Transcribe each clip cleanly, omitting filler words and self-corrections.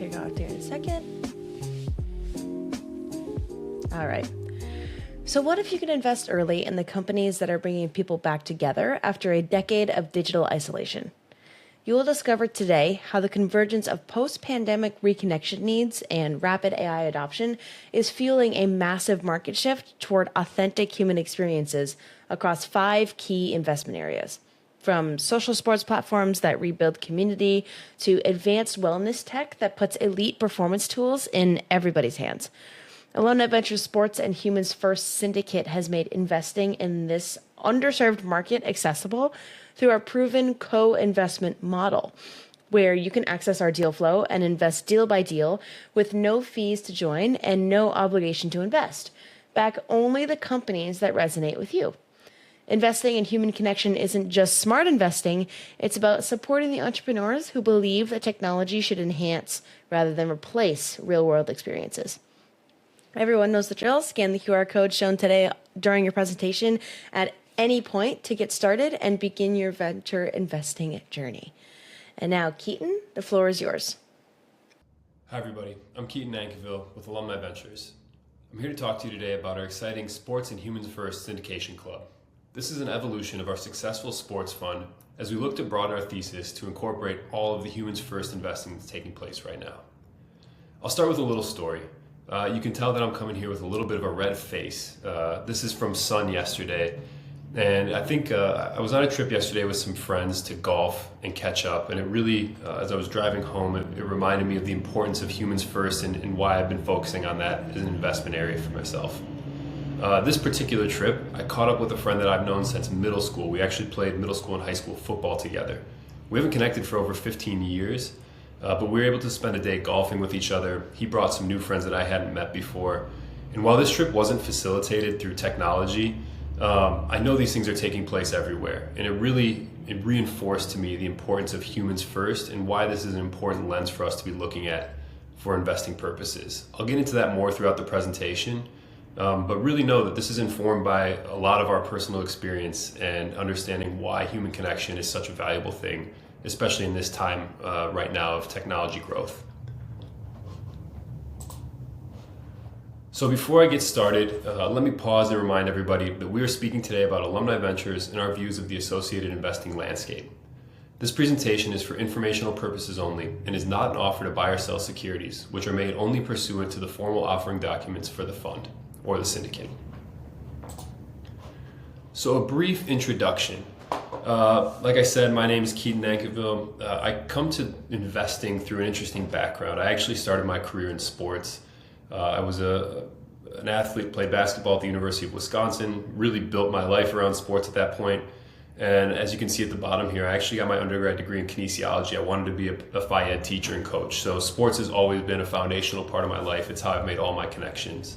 figure out here in a second. All right. So what if you could invest early in the companies that are bringing people back together after a decade of digital isolation? You will discover today how the convergence of post-pandemic reconnection needs and rapid AI adoption is fueling a massive market shift toward authentic human experiences across 5 key investment areas. From social sports platforms that rebuild community to advanced wellness tech that puts elite performance tools in everybody's hands. Alumni Ventures Sports and Humans First Syndicate has made investing in this underserved market accessible through our proven co-investment model, where you can access our deal flow and invest deal by deal with no fees to join and no obligation to invest. Back only the companies that resonate with you. Investing in human connection isn't just smart investing, it's about supporting the entrepreneurs who believe that technology should enhance rather than replace real-world experiences. Everyone knows the drill. Scan the QR code shown today during your presentation at any point to get started and begin your venture investing journey. And now, Keaton, the floor is yours. Hi, everybody. I'm Keaton Ville with Alumni Ventures. I'm here to talk to you today about our exciting Sports and Humans First Syndication Club. This is an evolution of our successful sports fund as we look to broaden our thesis to incorporate all of the Humans First investing that's taking place right now. I'll start with a little story. You can tell that I'm coming here with a little bit of a red face. This is from Sun yesterday. And I think I was on a trip yesterday with some friends to golf and catch up. And it really, as I was driving home, it reminded me of the importance of humans first and why I've been focusing on that as an investment area for myself. This particular trip, I caught up with a friend that I've known since middle school. We actually played middle school and high school football together. We haven't connected for over 15 years. But we were able to spend a day golfing with each other. He brought some new friends that I hadn't met before. And while this trip wasn't facilitated through technology, I know these things are taking place everywhere. And it reinforced to me the importance of humans first and why this is an important lens for us to be looking at for investing purposes. I'll get into that more throughout the presentation, but really know that this is informed by a lot of our personal experience and understanding why human connection is such a valuable thing, especially in this time right now of technology growth. So before I get started, let me pause and remind everybody that we are speaking today about Alumni Ventures and our views of the associated investing landscape. This presentation is for informational purposes only and is not an offer to buy or sell securities, which are made only pursuant to the formal offering documents for the fund or the syndicate. So a brief introduction. Like I said, my name is Keaton Ville. I come to investing through an interesting background. I actually started my career in sports. I was an athlete, played basketball at the University of Wisconsin, really built my life around sports at that point. And as you can see at the bottom here, I actually got my undergrad degree in kinesiology. I wanted to be a Phi Ed teacher and coach. So sports has always been a foundational part of my life. It's how I've made all my connections.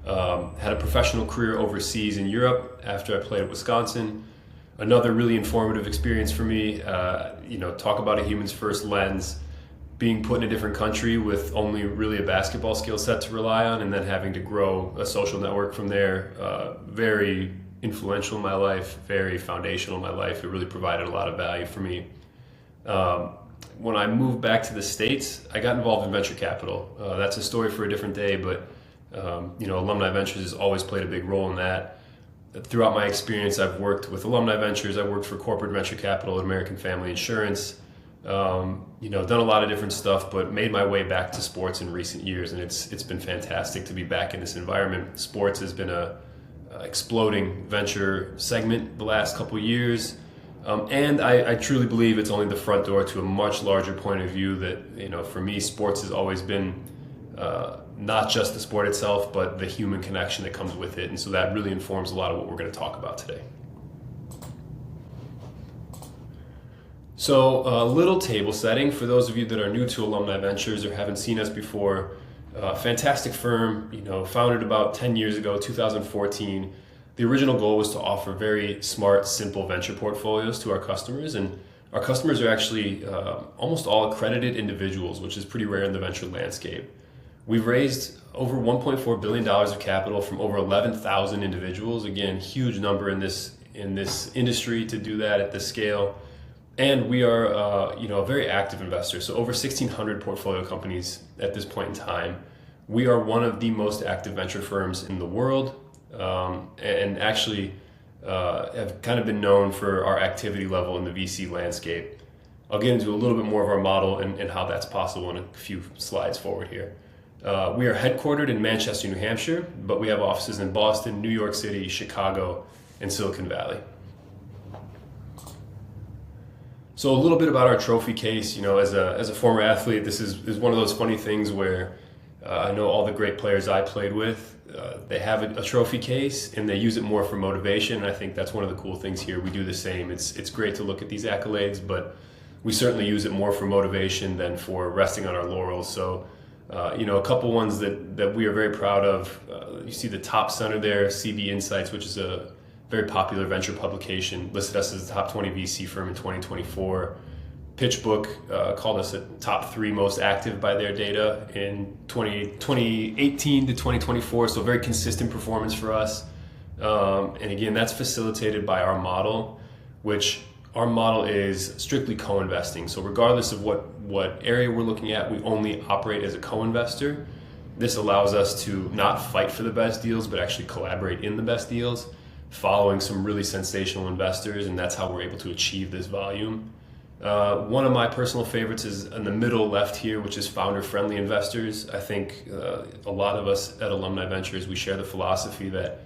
Had a professional career overseas in Europe after I played at Wisconsin. Another really informative experience for me, talk about a humans first lens, being put in a different country with only really a basketball skill set to rely on, and then having to grow a social network from there. Very influential in my life, very foundational in my life. It really provided a lot of value for me. When I moved back to the States, I got involved in venture capital. That's a story for a different day, but Alumni Ventures has always played a big role in that. Throughout my experience, I've worked with Alumni Ventures. I worked for corporate venture capital at American Family Insurance. Done a lot of different stuff, but made my way back to sports in recent years, and it's been fantastic to be back in this environment. Sports has been a exploding venture segment the last couple of years, and I truly believe it's only the front door to a much larger point of view that for me, sports has always been not just the sport itself, but the human connection that comes with it. And so that really informs a lot of what we're going to talk about today. So a little table setting for those of you that are new to Alumni Ventures or haven't seen us before. Fantastic firm, founded about 10 years ago, 2014. The original goal was to offer very smart, simple venture portfolios to our customers. And our customers are actually almost all accredited individuals, which is pretty rare in the venture landscape. We've raised over $1.4 billion of capital from over 11,000 individuals. Again, huge number in this industry to do that at this scale. And we are, a very active investor. So over 1,600 portfolio companies at this point in time. We are one of the most active venture firms in the world, and actually have kind of been known for our activity level in the VC landscape. I'll get into a little bit more of our model and how that's possible in a few slides forward here. We are headquartered in Manchester, New Hampshire, but we have offices in Boston, New York City, Chicago, and Silicon Valley. So a little bit about our trophy case. As a former athlete, this is one of those funny things where I know all the great players I played with, they have a trophy case and they use it more for motivation. And I think that's one of the cool things here. We do the same. It's great to look at these accolades, but we certainly use it more for motivation than for resting on our laurels. So, a couple ones that we are very proud of. You see the top center there, CB Insights, which is a very popular venture publication, listed us as the top 20 VC firm in 2024. PitchBook called us a top 3 most active by their data in 2018 to 2024, so very consistent performance for us. And again, that's facilitated by our model, which our model is strictly co-investing. So regardless of what area we're looking at, we only operate as a co-investor. This allows us to not fight for the best deals, but actually collaborate in the best deals, following some really sensational investors, and that's how we're able to achieve this volume. One of my personal favorites is in the middle left here, which is founder-friendly investors. I think a lot of us at Alumni Ventures, we share the philosophy that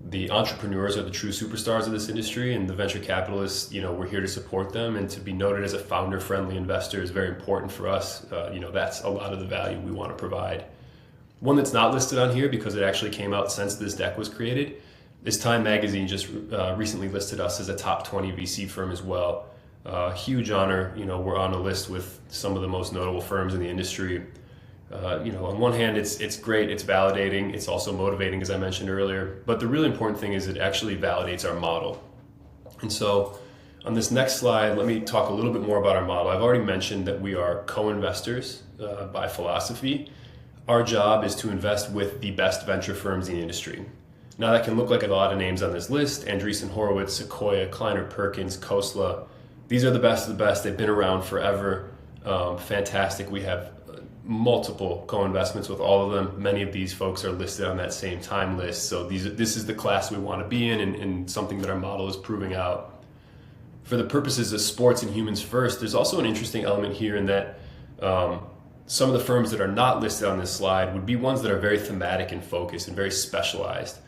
the entrepreneurs are the true superstars of this industry, and the venture capitalists, we're here to support them, and to be noted as a founder-friendly investor is very important for us. That's a lot of the value we want to provide. One that's not listed on here because it actually came out since this deck was created is Time Magazine just recently listed us as a top 20 VC firm as well. Huge honor. We're on a list with some of the most notable firms in the industry. On one hand, it's great, it's validating, it's also motivating, as I mentioned earlier. But the really important thing is it actually validates our model. And so on this next slide, let me talk a little bit more about our model. I've already mentioned that we are co-investors by philosophy. Our job is to invest with the best venture firms in the industry. Now that can look like a lot of names on this list: Andreessen Horowitz, Sequoia, Kleiner Perkins, Khosla. These are the best of the best. They've been around forever. Fantastic. We have multiple co-investments with all of them. Many of these folks are listed on that same time list. So this is the class we want to be in, and something that our model is proving out. For the purposes of sports and humans first, there's also an interesting element here in that some of the firms that are not listed on this slide would be ones that are very thematic and focused and very specialized.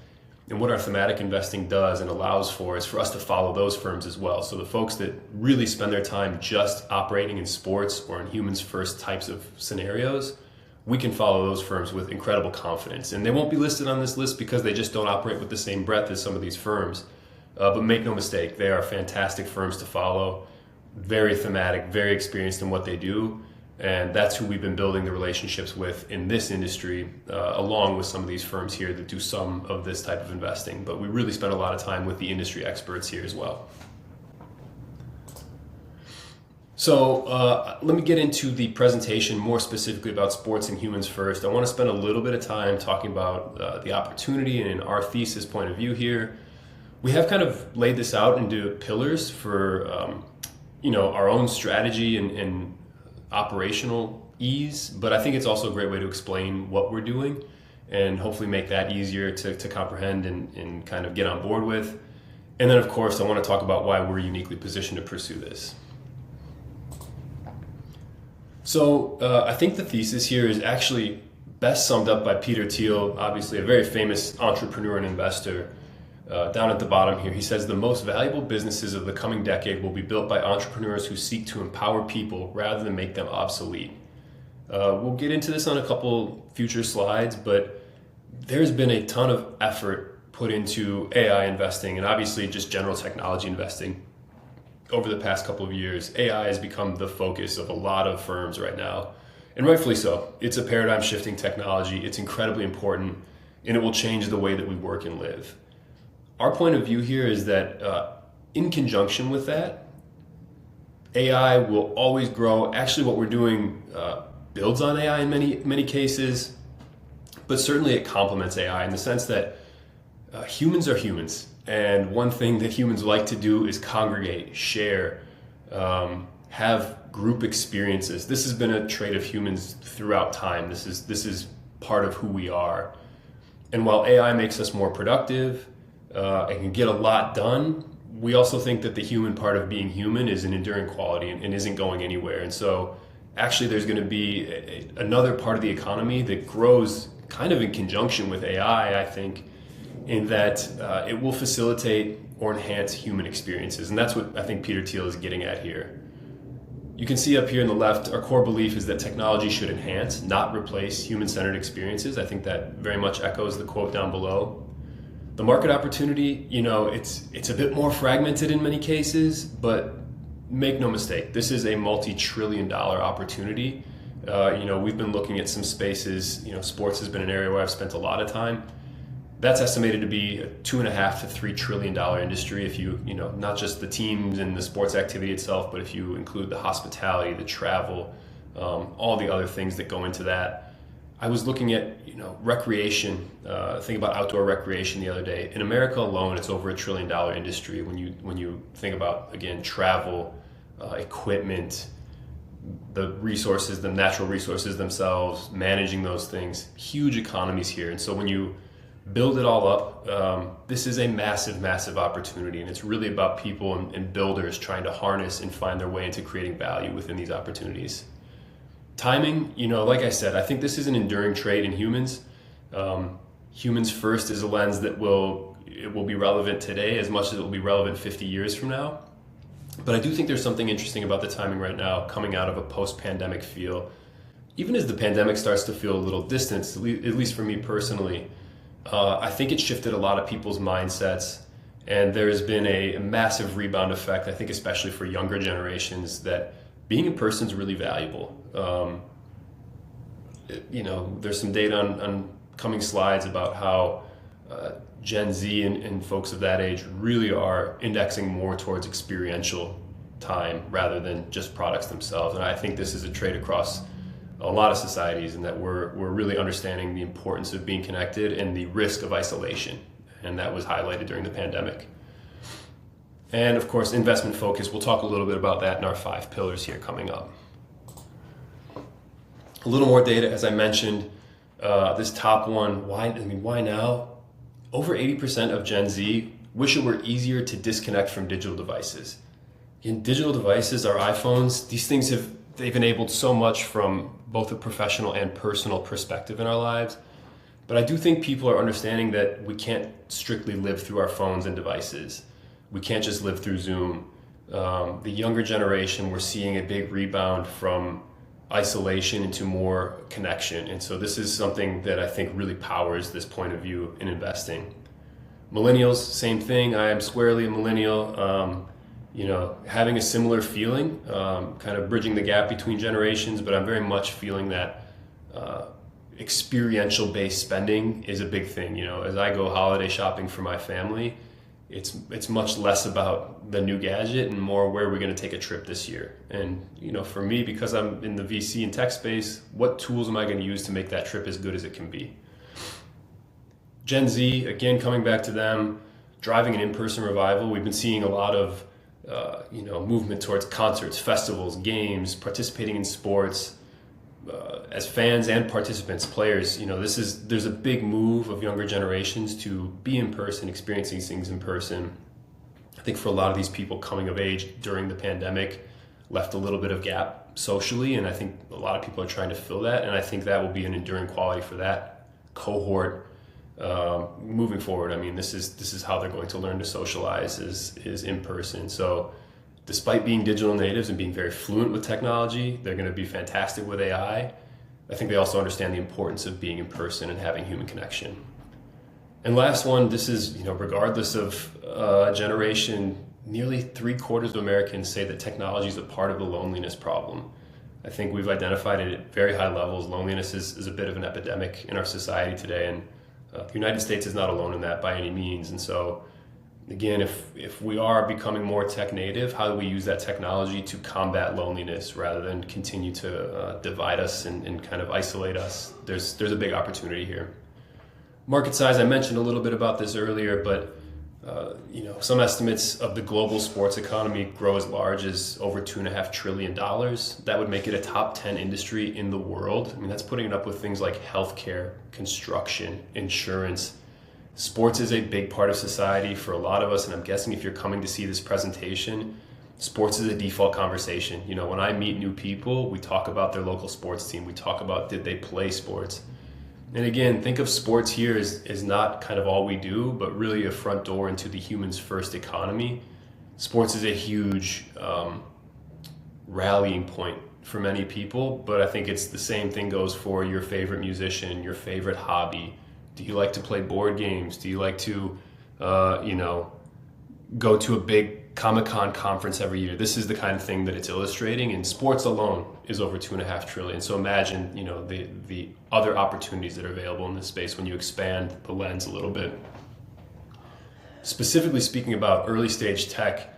And what our thematic investing does and allows for is for us to follow those firms as well. So the folks that really spend their time just operating in sports or in humans first types of scenarios, we can follow those firms with incredible confidence. And they won't be listed on this list because they just don't operate with the same breadth as some of these firms. But make no mistake, they are fantastic firms to follow, very thematic, very experienced in what they do. And that's who we've been building the relationships with in this industry, along with some of these firms here that do some of this type of investing. But we really spend a lot of time with the industry experts here as well. So let me get into the presentation more specifically about sports and humans first. I want to spend a little bit of time talking about the opportunity and our thesis point of view here. We have kind of laid this out into pillars for our own strategy and operational ease, but I think it's also a great way to explain what we're doing and hopefully make that easier to comprehend and kind of get on board with. And then of course I want to talk about why we're uniquely positioned to pursue this. So I think the thesis here is actually best summed up by Peter Thiel, obviously a very famous entrepreneur and investor. Down at the bottom here, he says the most valuable businesses of the coming decade will be built by entrepreneurs who seek to empower people rather than make them obsolete. We'll get into this on a couple future slides, but there's been a ton of effort put into AI investing and obviously just general technology investing over the past couple of years. AI has become the focus of a lot of firms right now, and rightfully so. It's a paradigm shifting technology. It's incredibly important, and it will change the way that we work and live. Our point of view here is that in conjunction with that, AI will always grow. Actually, what we're doing builds on AI in many cases, but certainly it complements AI in the sense that humans are humans. And one thing that humans like to do is congregate, share, have group experiences. This has been a trait of humans throughout time. This is part of who we are. And while AI makes us more productive and can get a lot done, we also think that the human part of being human is an enduring quality and isn't going anywhere. And so actually there's going to be another part of the economy that grows kind of in conjunction with AI, I think, in that it will facilitate or enhance human experiences. And that's what I think Peter Thiel is getting at here. You can see up here on the left, our core belief is that technology should enhance, not replace human-centered experiences. I think that very much echoes the quote down below. The market opportunity, it's a bit more fragmented in many cases, but make no mistake, this is a multi-trillion-dollar opportunity. We've been looking at some spaces, sports has been an area where I've spent a lot of time. That's estimated to be a $2.5 to $3 trillion industry if you, not just the teams and the sports activity itself, but if you include the hospitality, the travel, all the other things that go into that. I was looking at, recreation, think about outdoor recreation the other day. In America alone, it's over $1 trillion industry when you think about, again, travel, equipment, the resources, the natural resources themselves, managing those things, huge economies here. And so when you build it all up, this is a massive, massive opportunity. And it's really about people and builders trying to harness and find their way into creating value within these opportunities. Timing, like I said, I think this is an enduring trait in humans. Humans first is a lens that will be relevant today as much as it will be relevant 50 years from now. But I do think there's something interesting about the timing right now coming out of a post-pandemic feel. Even as the pandemic starts to feel a little distant, at least for me personally, I think it shifted a lot of people's mindsets, and there's been a massive rebound effect, I think especially for younger generations, that being in person is really valuable. There's some data on coming slides about how Gen Z and folks of that age really are indexing more towards experiential time rather than just products themselves. And I think this is a trait across a lot of societies, and that we're really understanding the importance of being connected and the risk of isolation. And that was highlighted during the pandemic. And of course, investment focus. We'll talk a little bit about that in our 5 pillars here coming up. A little more data, as I mentioned, this top one, why now? Over 80% of Gen Z wish it were easier to disconnect from digital devices. In digital devices, our iPhones, these things they've enabled so much from both a professional and personal perspective in our lives. But I do think people are understanding that we can't strictly live through our phones and devices. We can't just live through Zoom. The younger generation, we're seeing a big rebound from isolation into more connection. And so this is something that I think really powers this point of view in investing. Millennials, same thing. I am squarely a millennial. Having a similar feeling, kind of bridging the gap between generations, but I'm very much feeling that experiential based spending is a big thing. As I go holiday shopping for my family, it's much less about the new gadget and more where we're going to take a trip this year. And for me, because I'm in the VC and tech space, what tools am I going to use to make that trip as good as it can be? Gen Z, again, coming back to them, driving an in-person revival. We've been seeing a lot of movement towards concerts, festivals, games, participating in sports. As fans and participants, players, there's a big move of younger generations to be in person, experiencing things in person. I think for a lot of these people coming of age during the pandemic left a little bit of gap socially, and I think a lot of people are trying to fill that, and I think that will be an enduring quality for that cohort moving forward. This is how they're going to learn to socialize is in person. So despite being digital natives and being very fluent with technology, they're going to be fantastic with AI. I think they also understand the importance of being in person and having human connection. And last one, this is, regardless of generation, nearly 3/4 of Americans say that technology is a part of the loneliness problem. I think we've identified it at very high levels. Loneliness is a bit of an epidemic in our society today, and the United States is not alone in that by any means. And so again, if we are becoming more tech native, how do we use that technology to combat loneliness rather than continue to divide us and kind of isolate us? There's a big opportunity here. Market size, I mentioned a little bit about this earlier, but Some estimates of the global sports economy grow as large as over $2.5 trillion. That would make it a top 10 industry in the world. I mean, that's putting it up with things like healthcare, construction, insurance. Sports is a big part of society for a lot of us, and I'm guessing if you're coming to see this presentation, sports is a default conversation. When I meet new people, we talk about their local sports team. We talk about, did they play sports? And again, think of sports here as not kind of all we do, but really a front door into the human's first economy. Sports is a huge rallying point for many people, but I think it's the same thing goes for your favorite musician, your favorite hobby. Do you like to play board games? Do you like to, go to a big Comic-Con conference every year? This is the kind of thing that it's illustrating, and sports alone is over $2.5 trillion. So imagine, the other opportunities that are available in this space when you expand the lens a little bit. Specifically speaking about early stage tech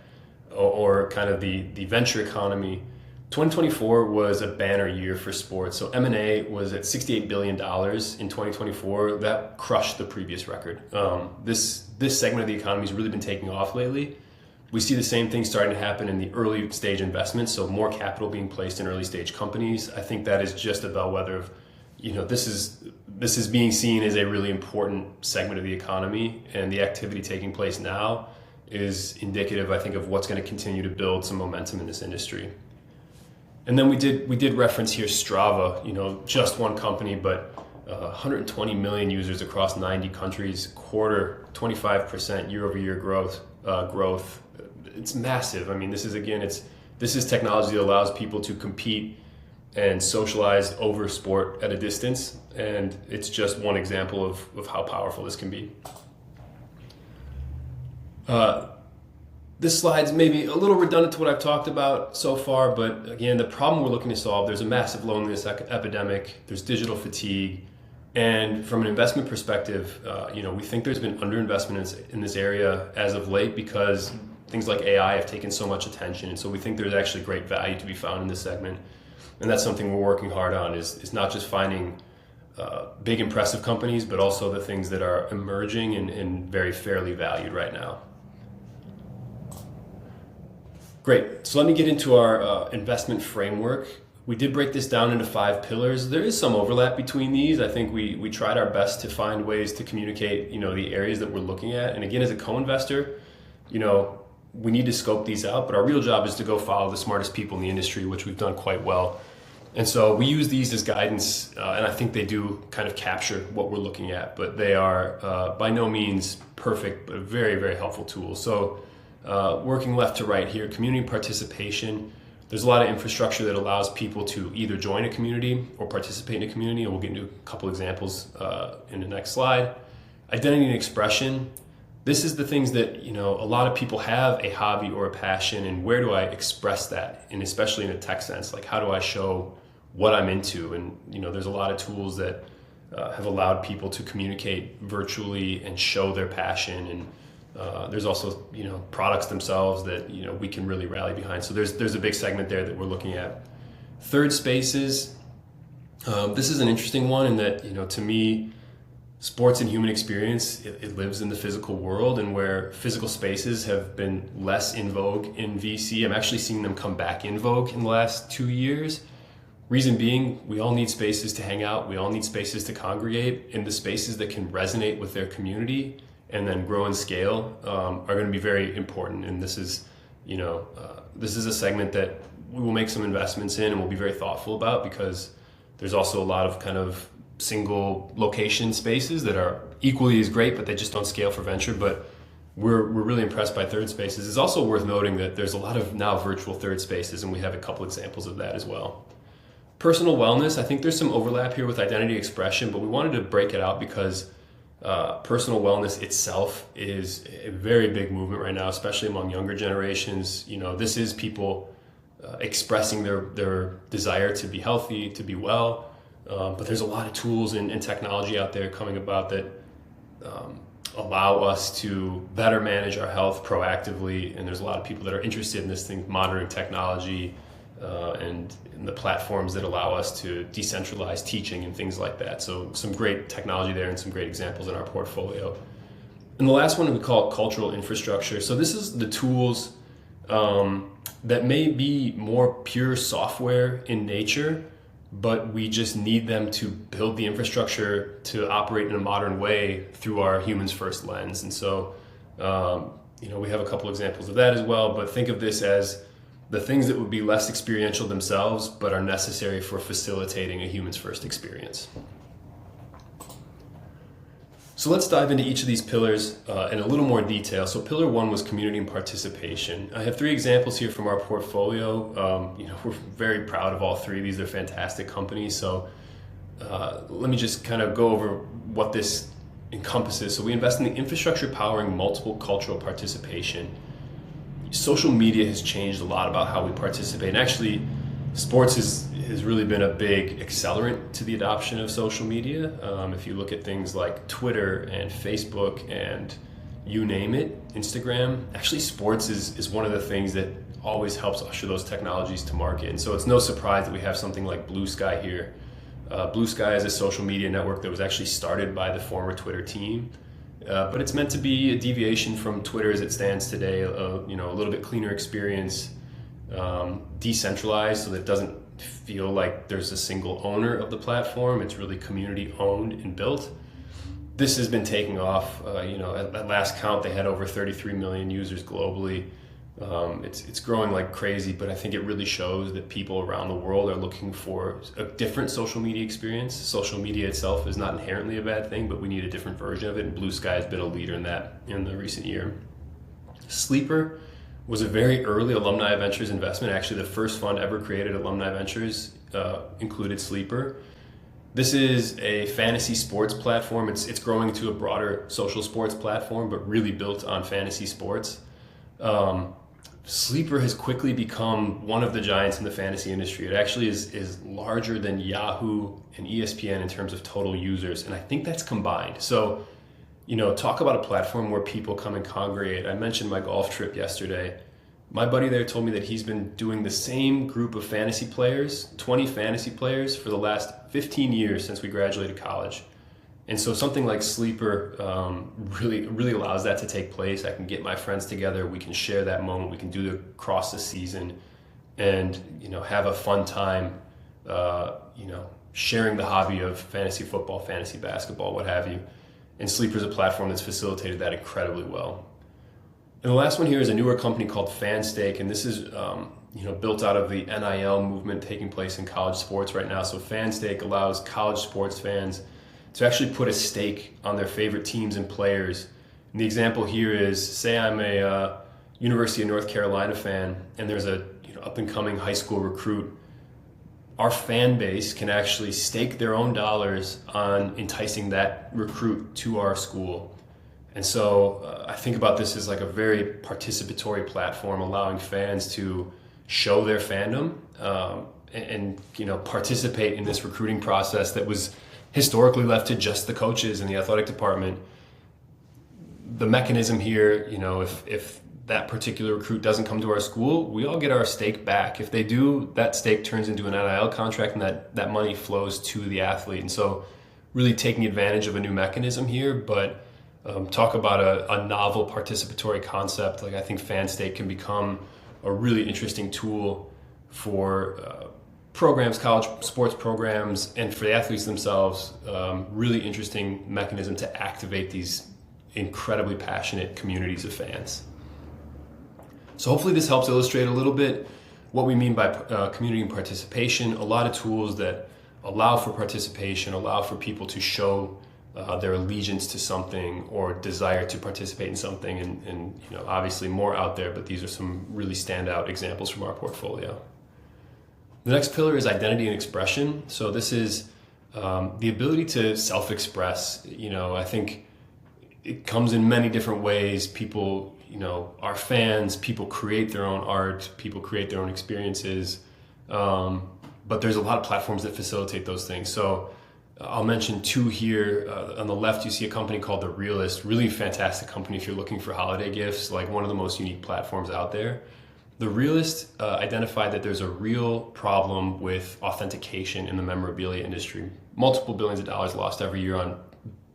or kind of the venture economy, 2024 was a banner year for sports. So M&A was at $68 billion in 2024. That crushed the previous record. This segment of the economy has really been taking off lately. We see the same thing starting to happen in the early stage investments, so more capital being placed in early stage companies. I think that is just a bellwether of, this is being seen as a really important segment of the economy, and the activity taking place now is indicative, I think, of what's going to continue to build some momentum in this industry. And then we did reference here Strava, just one company, but 120 million users across 90 countries, 25% year-over-year growth. It's massive. I mean, this is technology that allows people to compete and socialize over sport at a distance, and it's just one example of how powerful this can be. This slide's maybe a little redundant to what I've talked about so far, but again, the problem we're looking to solve, there's a massive loneliness epidemic, there's digital fatigue, and from an investment perspective, we think there's been underinvestment in this area as of late because things like AI have taken so much attention, and so we think there's actually great value to be found in this segment. And that's something we're working hard on, is not just finding big impressive companies, but also the things that are emerging and very fairly valued right now. Great, so let me get into our investment framework. We did break this down into 5 pillars. There is some overlap between these. I think we tried our best to find ways to communicate, the areas that we're looking at. And again, as a co-investor, we need to scope these out, but our real job is to go follow the smartest people in the industry, which we've done quite well. And so we use these as guidance, and I think they do kind of capture what we're looking at, but they are by no means perfect, but a very, very helpful tool. So working left to right here, community participation. There's a lot of infrastructure that allows people to either join a community or participate in a community, and we'll get into a couple examples in the next slide. Identity and expression. This is the things that, a lot of people have a hobby or a passion, and where do I express that? And especially in a tech sense, like how do I show what I'm into? And, there's a lot of tools that have allowed people to communicate virtually and show their passion. And there's also, products themselves that, we can really rally behind. So there's a big segment there that we're looking at. Third spaces. This is an interesting one in that, to me, sports and human experience, it lives in the physical world, and where physical spaces have been less in vogue in VC, I'm actually seeing them come back in vogue in the last 2 years. Reason being, we all need spaces to hang out, we all need spaces to congregate, and the spaces that can resonate with their community and then grow and scale are going to be very important. And this is, this is a segment that we will make some investments in and we'll be very thoughtful about, because there's also a lot of kind of single location spaces that are equally as great, but they just don't scale for venture. But we're really impressed by third spaces. It's also worth noting that there's a lot of now virtual third spaces, and we have a couple examples of that as well. Personal wellness, I think there's some overlap here with identity expression, but we wanted to break it out because personal wellness itself is a very big movement right now, especially among younger generations. This is people expressing their desire to be healthy, to be well. But there's a lot of tools and technology out there coming about that allow us to better manage our health proactively. And there's a lot of people that are interested in this thing, monitoring technology and the platforms that allow us to decentralize teaching and things like that. So some great technology there and some great examples in our portfolio. And the last one we call cultural infrastructure. So this is the tools that may be more pure software in nature, but we just need them to build the infrastructure to operate in a modern way through our humans first lens. And so, we have a couple examples of that as well, but think of this as the things that would be less experiential themselves, but are necessary for facilitating a humans first experience. So let's dive into each of these pillars in a little more detail. So pillar one was community and participation. I have 3 examples here from our portfolio. We're very proud of all 3. These are fantastic companies. So let me just kind of go over what this encompasses. So we invest in the infrastructure powering multiple cultural participation. Social media has changed a lot about how we participate. And actually, sports has really been a big accelerant to the adoption of social media. If you look at things like Twitter and Facebook and you name it, Instagram, actually sports is one of the things that always helps usher those technologies to market. And so it's no surprise that we have something like Blue Sky here. Blue Sky is a social media network that was actually started by the former Twitter team. But it's meant to be a deviation from Twitter as it stands today, a little bit cleaner experience, decentralized so that it doesn't feel like there's a single owner of the platform. It's really community owned and built. This has been taking off. At last count, they had over 33 million users globally. It's growing like crazy, but I think it really shows that people around the world are looking for a different social media experience. Social media itself is not inherently a bad thing, but we need a different version of it, and Blue Sky has been a leader in that in the recent year. Sleeper was a very early Alumni Ventures investment. Actually, the first fund ever created at Alumni Ventures included Sleeper. This is a fantasy sports platform. It's growing to a broader social sports platform, but really built on fantasy sports. Sleeper has quickly become one of the giants in the fantasy industry. It actually is larger than Yahoo and ESPN in terms of total users, and I think that's combined. So, talk about a platform where people come and congregate. I mentioned my golf trip yesterday. My buddy there told me that he's been doing the same group of fantasy players, 20 fantasy players, for the last 15 years since we graduated college. And so something like Sleeper really allows that to take place. I can get my friends together. We can share that moment. We can do it across the season, and have a fun time. Sharing the hobby of fantasy football, fantasy basketball, what have you. And Sleeper is a platform that's facilitated that incredibly well. And the last one here is a newer company called FanStake, and this is built out of the NIL movement taking place in college sports right now. So FanStake allows college sports fans to actually put a stake on their favorite teams and players. And the example here is, say I'm a University of North Carolina fan, and there's a up and coming high school recruit. Our fan base can actually stake their own dollars on enticing that recruit to our school. And so I think about this as like a very participatory platform, allowing fans to show their fandom and participate in this recruiting process that was historically left to just the coaches in the athletic department. The mechanism here, if that particular recruit doesn't come to our school, we all get our stake back. If they do, that stake turns into an NIL contract, and that money flows to the athlete. And so really taking advantage of a new mechanism here, but talk about a novel participatory concept. Like, I think FanStake can become a really interesting tool for programs, college sports programs, and for the athletes themselves. Really interesting mechanism to activate these incredibly passionate communities of fans. So hopefully this helps illustrate a little bit what we mean by community and participation. A lot of tools that allow for participation, allow for people to show their allegiance to something or desire to participate in something, and obviously more out there, but these are some really standout examples from our portfolio. The next pillar is identity and expression. So this is the ability to self-express. I think it comes in many different ways. People, are fans, people create their own art, people create their own experiences, but there's a lot of platforms that facilitate those things. So I'll mention 2 here. On the left, you see a company called The Realist, really fantastic company if you're looking for holiday gifts, like one of the most unique platforms out there. The Realist identified that there's a real problem with authentication in the memorabilia industry. Multiple billions of dollars lost every year on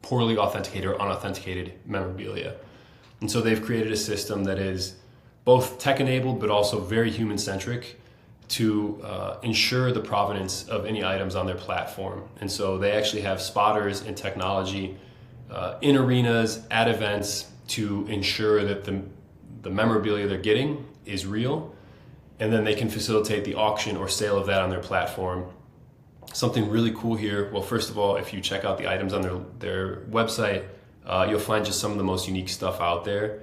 poorly authenticated or unauthenticated memorabilia. And so they've created a system that is both tech-enabled but also very human-centric to ensure the provenance of any items on their platform. And so they actually have spotters and technology in arenas, at events, to ensure that the memorabilia they're getting is real, and then they can facilitate the auction or sale of that on their platform. Something really cool here, well, first of all, if you check out the items on their website, you'll find just some of the most unique stuff out there.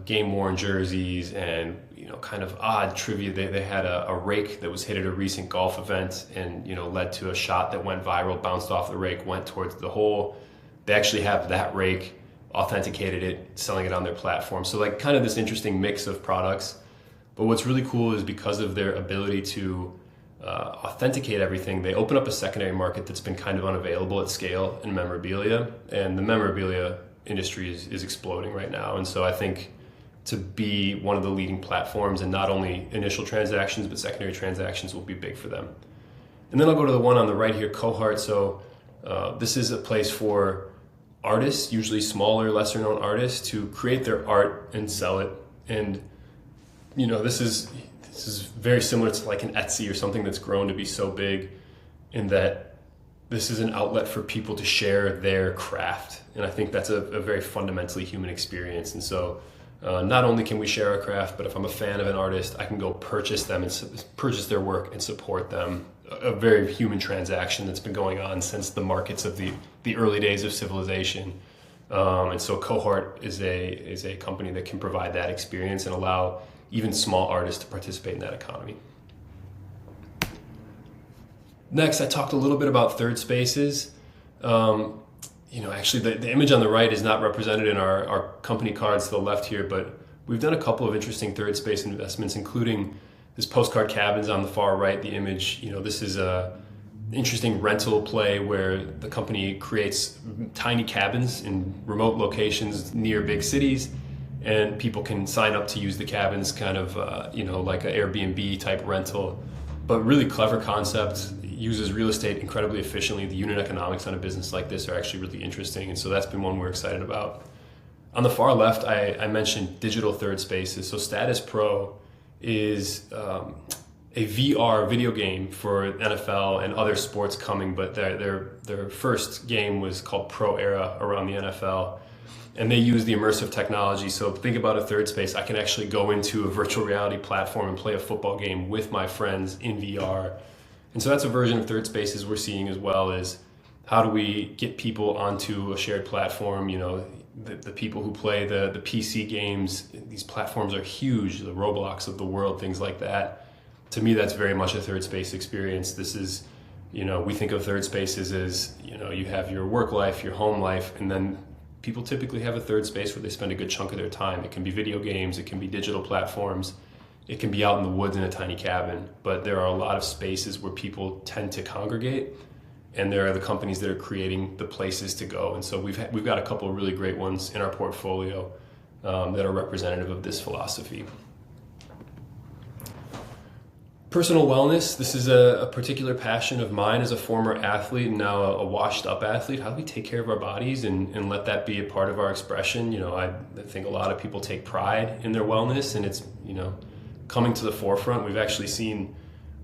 Game-worn jerseys and kind of odd trivia. They had a rake that was hit at a recent golf event and led to a shot that went viral, bounced off the rake, went towards the hole. They actually have that rake, authenticated it, selling it on their platform. So like kind of this interesting mix of products. But what's really cool is because of their ability to authenticate everything, they open up a secondary market that's been kind of unavailable at scale in memorabilia, and the memorabilia industry is exploding right now. And so I think to be one of the leading platforms in not only initial transactions but secondary transactions will be big for them. And then I'll go to the one on the right here, Cohort. So this is a place for artists, usually smaller, lesser known artists, to create their art and sell it. And this is very similar to like an Etsy or something that's grown to be so big, in that this is an outlet for people to share their craft. And I think that's a very fundamentally human experience. And so not only can we share our craft, but if I'm a fan of an artist, I can go purchase them and purchase their work and support them. A very human transaction that's been going on since the markets of the early days of civilization. And so Cohort is a company that can provide that experience and allow even small artists to participate in that economy. Next, I talked a little bit about third spaces. Actually the image on the right is not represented in our company cards to the left here, but we've done a couple of interesting third space investments, including this Postcard Cabins on the far right, the image. This is a interesting rental play where the company creates tiny cabins in remote locations near big cities, and people can sign up to use the cabins, kind of like an Airbnb type rental. But really clever concept, uses real estate incredibly efficiently. The unit economics on a business like this are actually really interesting, and so that's been one we're excited about. On the far left, I mentioned digital third spaces. So Status Pro is a VR video game for NFL and other sports coming, but their first game was called Pro Era around the NFL, and they use the immersive technology. So think about a third space. I can actually go into a virtual reality platform and play a football game with my friends in VR. And so that's a version of third spaces we're seeing as well, is how do we get people onto a shared platform? The people who play the PC games, these platforms are huge, the Roblox of the world, things like that. To me, that's very much a third space experience. This is, we think of third spaces as, you have your work life, your home life, and then people typically have a third space where they spend a good chunk of their time. It can be video games, it can be digital platforms, it can be out in the woods in a tiny cabin, but there are a lot of spaces where people tend to congregate, and there are the companies that are creating the places to go. And so we've got a couple of really great ones in our portfolio that are representative of this philosophy. Personal wellness, this is a particular passion of mine as a former athlete and now a washed up athlete. How do we take care of our bodies and let that be a part of our expression? I think a lot of people take pride in their wellness, and it's, coming to the forefront. We've actually seen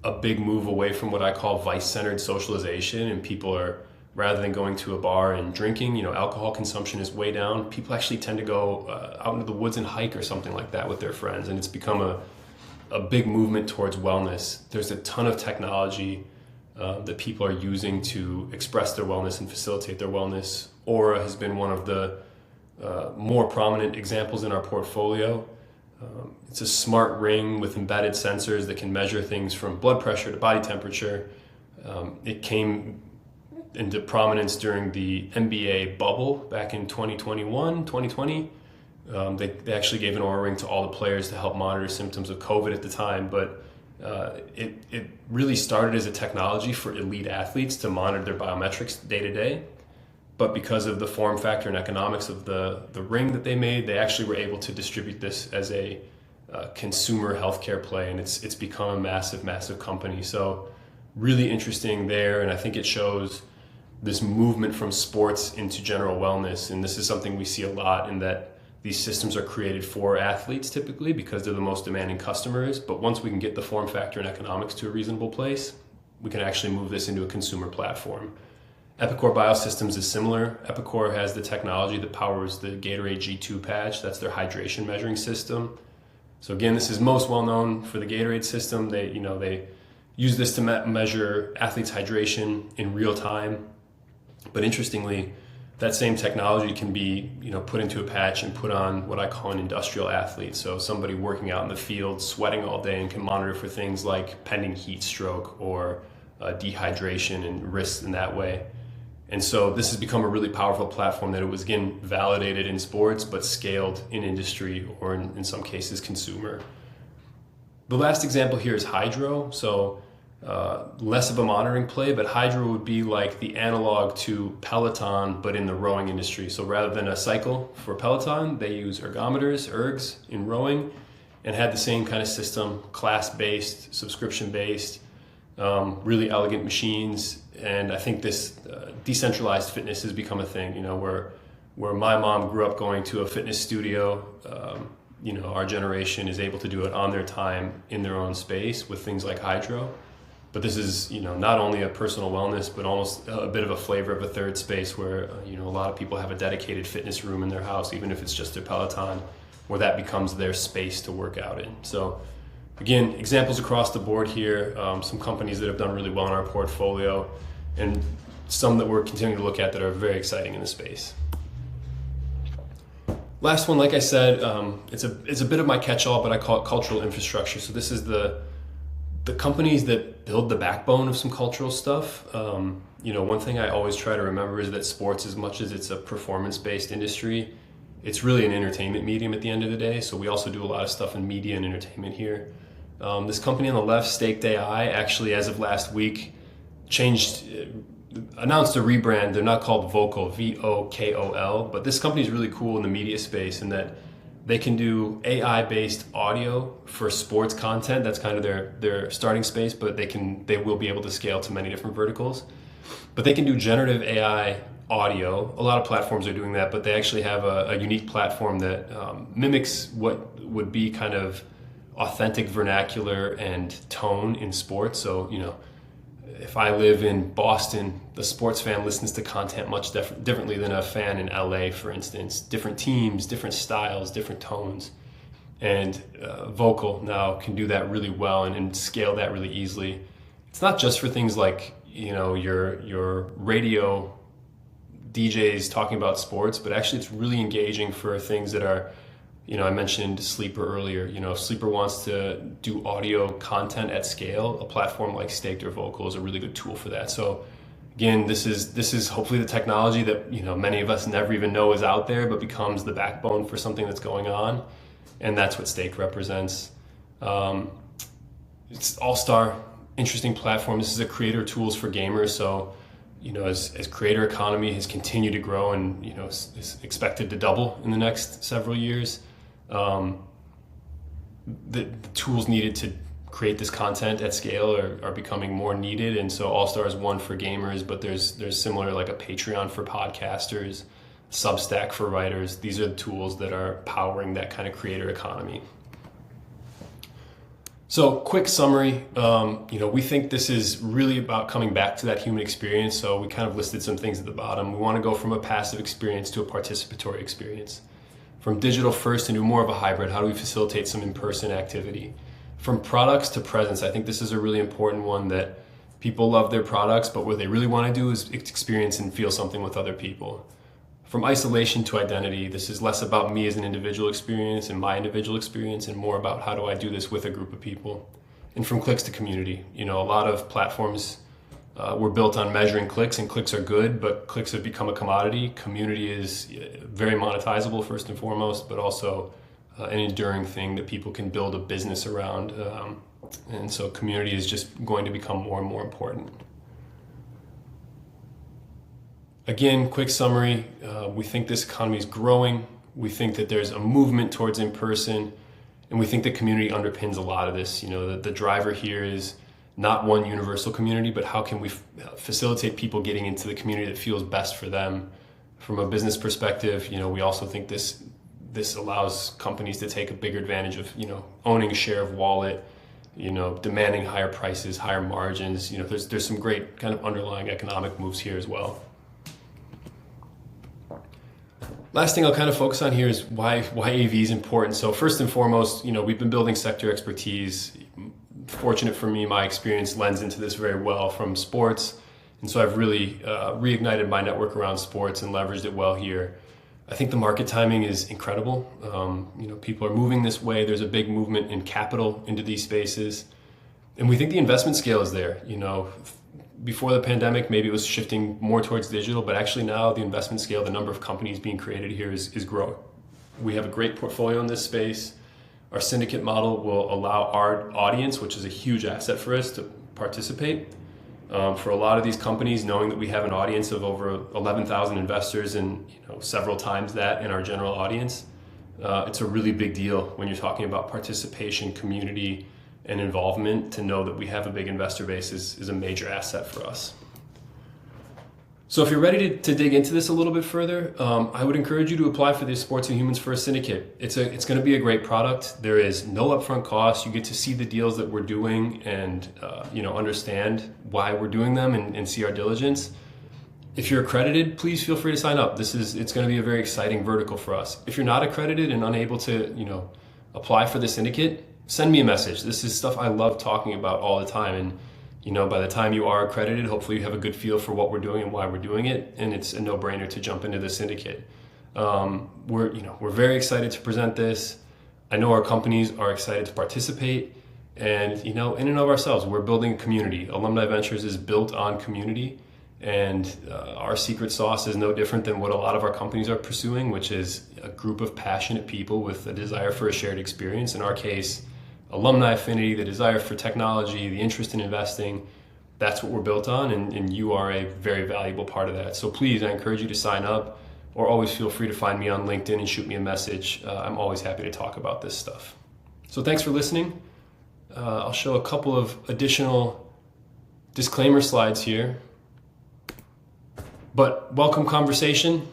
a big move away from what I call vice-centered socialization, and people are, rather than going to a bar and drinking, alcohol consumption is way down. People actually tend to go out into the woods and hike or something like that with their friends, and it's become a big movement towards wellness. There's a ton of technology that people are using to express their wellness and facilitate their wellness. Oura has been one of the more prominent examples in our portfolio. It's a smart ring with embedded sensors that can measure things from blood pressure to body temperature. It came into prominence during the NBA bubble back in 2021, 2020. They actually gave an Oura Ring to all the players to help monitor symptoms of COVID at the time, but it really started as a technology for elite athletes to monitor their biometrics day to day. But because of the form factor and economics of the ring that they made, they actually were able to distribute this as a consumer healthcare play, and it's become a massive, massive company. So really interesting there, and I think it shows this movement from sports into general wellness. And this is something we see a lot, in that these systems are created for athletes typically because they're the most demanding customers. But once we can get the form factor and economics to a reasonable place, we can actually move this into a consumer platform. Epicor Biosystems is similar. Epicor has the technology that powers the Gatorade G2 patch. That's their hydration measuring system. So again, this is most well known for the Gatorade system. They use this to measure athletes' hydration in real time. But interestingly, that same technology can be, put into a patch and put on what I call an industrial athlete. So somebody working out in the field, sweating all day, and can monitor for things like pending heat stroke or dehydration and risks in that way. And so this has become a really powerful platform that it was, again, validated in sports, but scaled in industry, or in some cases consumer. The last example here is hydro. So less of a monitoring play, but hydro would be like the analog to Peloton, but in the rowing industry. So rather than a cycle for Peloton, they use ergs in rowing, and had the same kind of system, class-based, subscription-based, really elegant machines. And I think this decentralized fitness has become a thing, where my mom grew up going to a fitness studio. Our generation is able to do it on their time in their own space with things like hydro. But this is, not only a personal wellness, but almost a bit of a flavor of a third space where, a lot of people have a dedicated fitness room in their house, even if it's just their Peloton, where that becomes their space to work out in. So again, examples across the board here, some companies that have done really well in our portfolio, and some that we're continuing to look at that are very exciting in the space. Last one, like I said, it's a bit of my catch-all, but I call it cultural infrastructure. So this is the companies that build the backbone of some cultural stuff. One thing I always try to remember is that sports, as much as it's a performance-based industry, it's really an entertainment medium at the end of the day. So we also do a lot of stuff in media and entertainment here. This company on the left, Staked AI, actually, as of last week, announced a rebrand. They're not called Vocal, VOKOL, but this company is really cool in the media space in that they can do AI-based audio for sports content. That's kind of their starting space, but they will be able to scale to many different verticals. But they can do generative AI audio. A lot of platforms are doing that, but they actually have a unique platform that mimics what would be kind of authentic vernacular and tone in sports. So, if I live in Boston, the sports fan listens to content much differently than a fan in LA, for instance. Different teams, different styles, different tones. And Vocal now can do that really well and scale that really easily. It's not just for things like, your radio DJs talking about sports, but actually it's really engaging for things that are, I mentioned Sleeper earlier. If Sleeper wants to do audio content at scale, a platform like Staked or Vocal is a really good tool for that. So again, this is hopefully the technology that, many of us never even know is out there, but becomes the backbone for something that's going on. And that's what Staked represents. It's all-star, interesting platform. This is a creator tools for gamers. So, as creator economy has continued to grow and, is expected to double in the next several years, the tools needed to create this content at scale are becoming more needed. And so All-Star is one for gamers, but there's similar, like a Patreon for podcasters, Substack for writers. These are the tools that are powering that kind of creator economy. So quick summary, we think this is really about coming back to that human experience. So we kind of listed some things at the bottom. We want to go from a passive experience to a participatory experience. From digital first into more of a hybrid, how do we facilitate some in-person activity? From products to presence, I think this is a really important one, that people love their products, but what they really want to do is experience and feel something with other people. From isolation to identity, this is less about me as an individual experience and my individual experience, and more about how do I do this with a group of people. And from clicks to community. A lot of platforms were built on measuring clicks, and clicks are good, but clicks have become a commodity. Community is very monetizable first and foremost, but also an enduring thing that people can build a business around. And so community is just going to become more and more important. Again, quick summary, we think this economy is growing. We think that there's a movement towards in-person, and we think that community underpins a lot of this. The driver here is not one universal community, but how can we facilitate people getting into the community that feels best for them. From a business perspective, we also think this allows companies to take a bigger advantage of, owning a share of wallet, demanding higher prices, higher margins. There's some great kind of underlying economic moves here as well. Last thing I'll kind of focus on here is why AV is important. So first and foremost, we've been building sector expertise. Fortunate for me, my experience lends into this very well from sports. And so I've really reignited my network around sports and leveraged it well here. I think the market timing is incredible. People are moving this way. There's a big movement in capital into these spaces. And we think the investment scale is there. Before the pandemic, maybe it was shifting more towards digital, but actually now the investment scale, the number of companies being created here is growing. We have a great portfolio in this space. Our syndicate model will allow our audience, which is a huge asset for us, to participate. For a lot of these companies, knowing that we have an audience of over 11,000 investors and several times that in our general audience, it's a really big deal when you're talking about participation, community, and involvement. To know that we have a big investor base is a major asset for us. So if you're ready to dig into this a little bit further, I would encourage you to apply for the Sports and Humans First Syndicate. It's going to be a great product. There is no upfront cost. You get to see the deals that we're doing and understand why we're doing them and see our diligence. If you're accredited, please feel free to sign up. It's going to be a very exciting vertical for us. If you're not accredited and unable to apply for the syndicate, send me a message. This is stuff I love talking about all the time. And by the time you are accredited, hopefully you have a good feel for what we're doing and why we're doing it, and it's a no-brainer to jump into the syndicate. We're very excited to present this. I know our companies are excited to participate, and in and of ourselves, we're building a community. Alumni Ventures is built on community, and our secret sauce is no different than what a lot of our companies are pursuing, which is a group of passionate people with a desire for a shared experience. In our case, alumni affinity, the desire for technology, the interest in investing. That's what we're built on, and you are a very valuable part of that. So please, I encourage you to sign up, or always feel free to find me on LinkedIn and shoot me a message. I'm always happy to talk about this stuff. So thanks for listening. I'll show a couple of additional disclaimer slides here. But welcome conversation,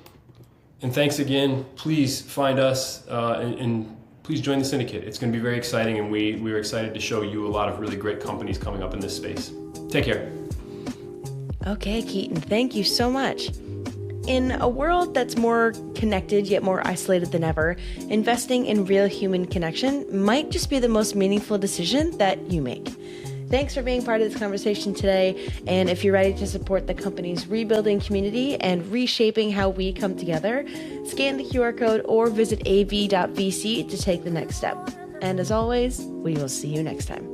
and thanks again. Please find us and please join the syndicate. It's going to be very exciting, and we're excited to show you a lot of really great companies coming up in this space. Take care. Okay, Keaton, thank you so much. In a world that's more connected yet more isolated than ever, investing in real human connection might just be the most meaningful decision that you make. Thanks for being part of this conversation today. And if you're ready to support the company's rebuilding community and reshaping how we come together, scan the QR code or visit av.vc to take the next step. And as always, we will see you next time.